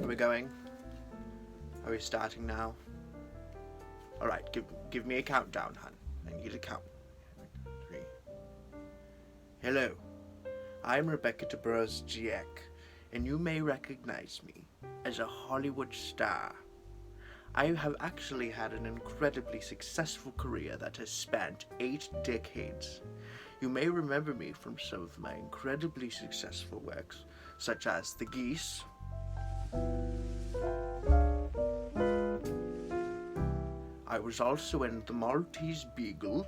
Are we going? Are we starting now? Alright, give me a countdown, hun. I need a count. 3. Hello, I'm Rebecca DeBruz Giek, and you may recognize me as a Hollywood star. I have actually had an incredibly successful career that has spanned 8 decades. You may remember me from some of my incredibly successful works, such as The Geese, I was also in The Maltese Beagle,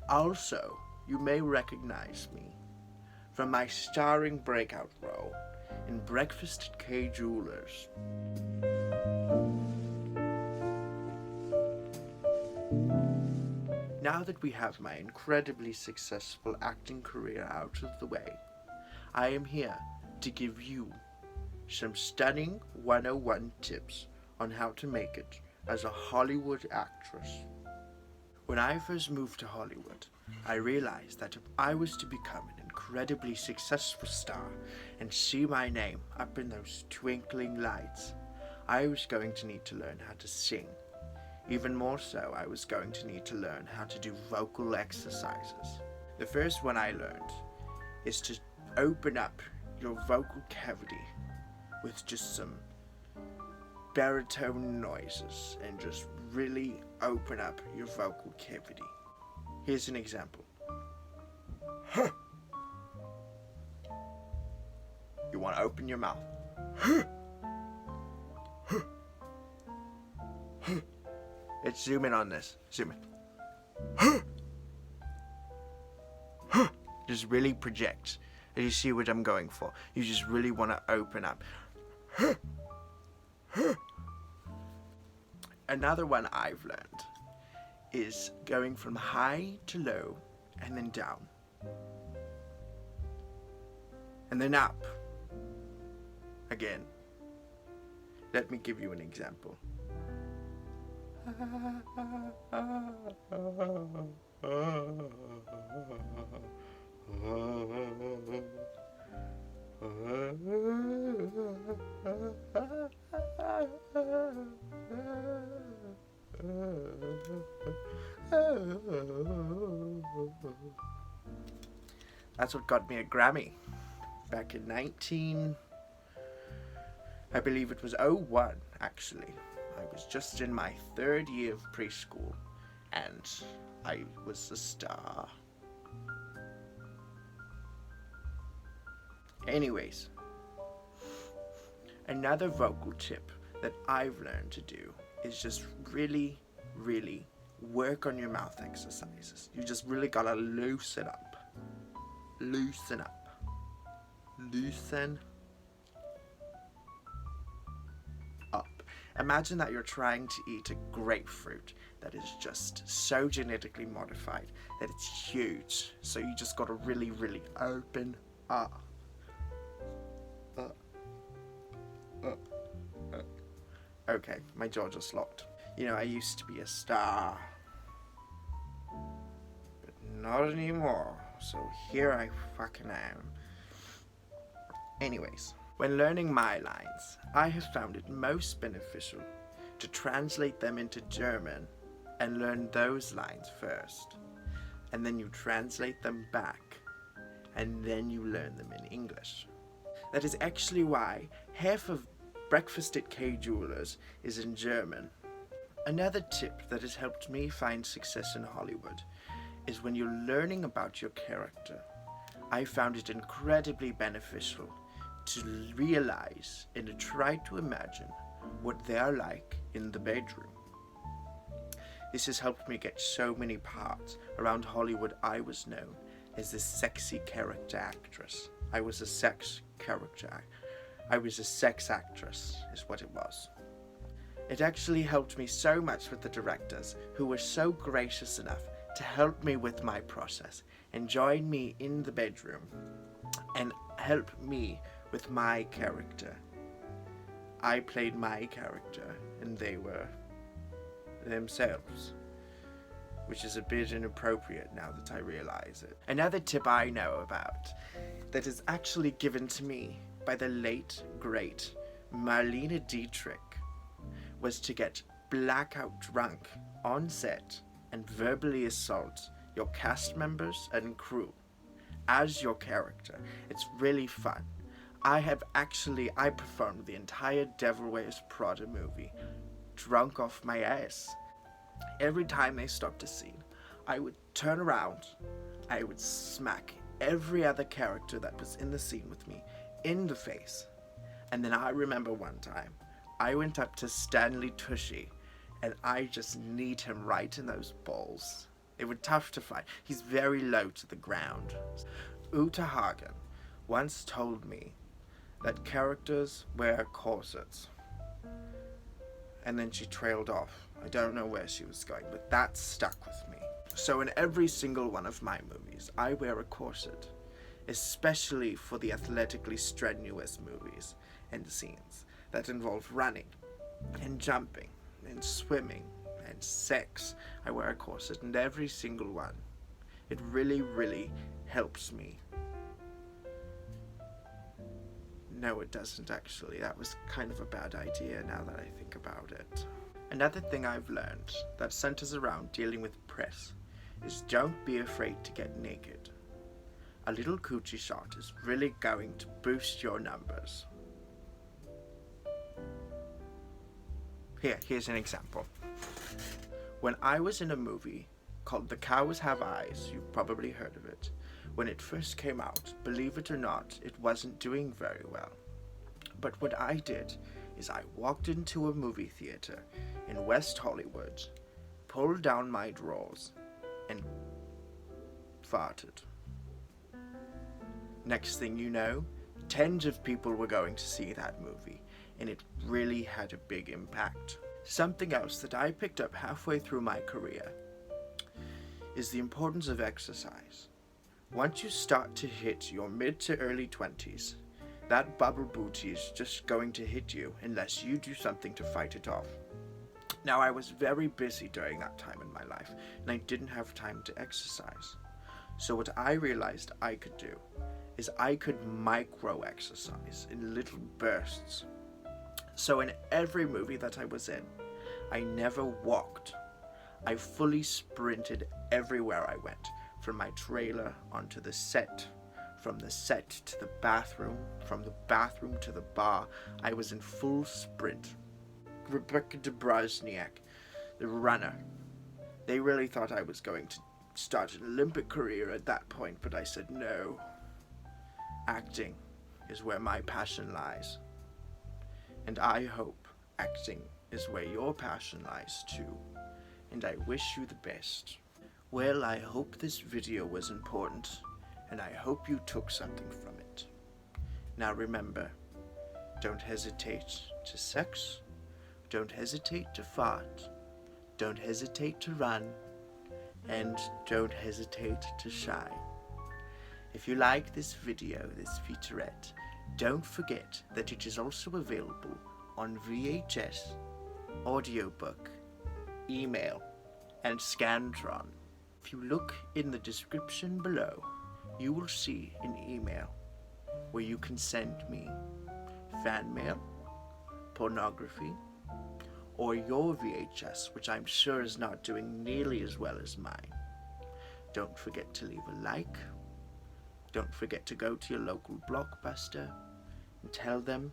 also, you may recognize me from my starring breakout role in Breakfast at K. Jewelers. Now that we have my incredibly successful acting career out of the way, I am here to give you some stunning 101 tips on how to make it as a Hollywood actress. When I first moved to Hollywood, I realized that if I was to become an incredibly successful star and see my name up in those twinkling lights, I was going to need to learn how to sing. Even more so, I was going to need to learn how to do vocal exercises. The first one I learned is to open up your vocal cavity with just some baritone noises and just really open up your vocal cavity. Here's an example. Huh. You want to open your mouth. Huh. Huh. Huh. Let's zoom in on this. Zoom in. Huh. Huh. Just really project. And you see what I'm going for. You just really want to open up. Huh. Huh. Another one I've learned is going from high to low and then down. And then up. Again. Let me give you an example. That's what got me a Grammy back in I believe it was 01 actually. I was just in my 3rd year of preschool and I was a star. Anyways, another vocal tip that I've learned to do is just really, really work on your mouth exercises. You just really gotta loosen up. Loosen up. Loosen up. Imagine that you're trying to eat a grapefruit that is just so genetically modified that it's huge. So you just gotta really, really open up. Okay, my jaw just locked. You know, I used to be a star, but not anymore. So here I fucking am. Anyways, when learning my lines, I have found it most beneficial to translate them into German and learn those lines first. And then you translate them back, and then you learn them in English. That is actually why half of Breakfast at K. Jewelers is in German. Another tip that has helped me find success in Hollywood is when you're learning about your character, I found it incredibly beneficial to realize and to try to imagine what they are like in the bedroom. This has helped me get so many parts. Around Hollywood, I was known as the sexy character actress. I was a sex actress, is what it was. It actually helped me so much with the directors, who were so gracious enough to help me with my process and join me in the bedroom and help me with my character. I played my character and they were themselves, which is a bit inappropriate now that I realize it. Another tip I know about that is actually given to me by the late, great Marlene Dietrich was to get blackout drunk on set and verbally assault your cast members and crew as your character. It's really fun. I performed the entire Devil Wears Prada movie drunk off my ass. Every time they stopped a scene, I would turn around, I would smack every other character that was in the scene with me in the face. And then I remember one time, I went up to Stanley Tucci and I just kneed him right in those balls. They were tough to fight. He's very low to the ground. Uta Hagen once told me that characters wear corsets. And then she trailed off. I don't know where she was going, but that stuck with me. So in every single one of my movies, I wear a corset, especially for the athletically strenuous movies and scenes that involve running and jumping and swimming and sex. I wear a corset in every single one. It really, really helps me. No, it doesn't actually. That was kind of a bad idea now that I think about it. Another thing I've learned that centers around dealing with press is don't be afraid to get naked. A little coochie shot is really going to boost your numbers. Here's an example. When I was in a movie called The Cows Have Eyes, you've probably heard of it. When it first came out, believe it or not, it wasn't doing very well. But what I did is I walked into a movie theater in West Hollywood, pulled down my drawers, and farted. Next thing you know, tens of people were going to see that movie, and it really had a big impact. Something else that I picked up halfway through my career is the importance of exercise. Once you start to hit your mid to early 20s, that bubble booty is just going to hit you unless you do something to fight it off. Now, I was very busy during that time in my life, and I didn't have time to exercise. So what I realized I could do is I could micro-exercise in little bursts. So in every movie that I was in, I never walked. I fully sprinted everywhere I went, from my trailer onto the set, from the set to the bathroom, from the bathroom to the bar. I was in full sprint. Rebecca Dobrozniak, the runner, they really thought I was going to start an Olympic career at that point, but I said no. Acting is where my passion lies. And I hope acting is where your passion lies too. And I wish you the best. Well, I hope this video was important, and I hope you took something from it. Now remember, don't hesitate to sex, don't hesitate to fart, don't hesitate to run, and don't hesitate to shine. If you like this video, this featurette, don't forget that it is also available on VHS, audiobook, email, and Scantron. If you look in the description below, you will see an email where you can send me fan mail, pornography, or your VHS, which I'm sure is not doing nearly as well as mine. Don't forget to leave a like. Don't forget to go to your local Blockbuster and tell them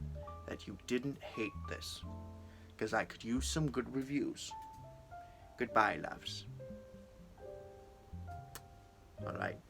that you didn't hate this, because I could use some good reviews. Goodbye, loves. All right.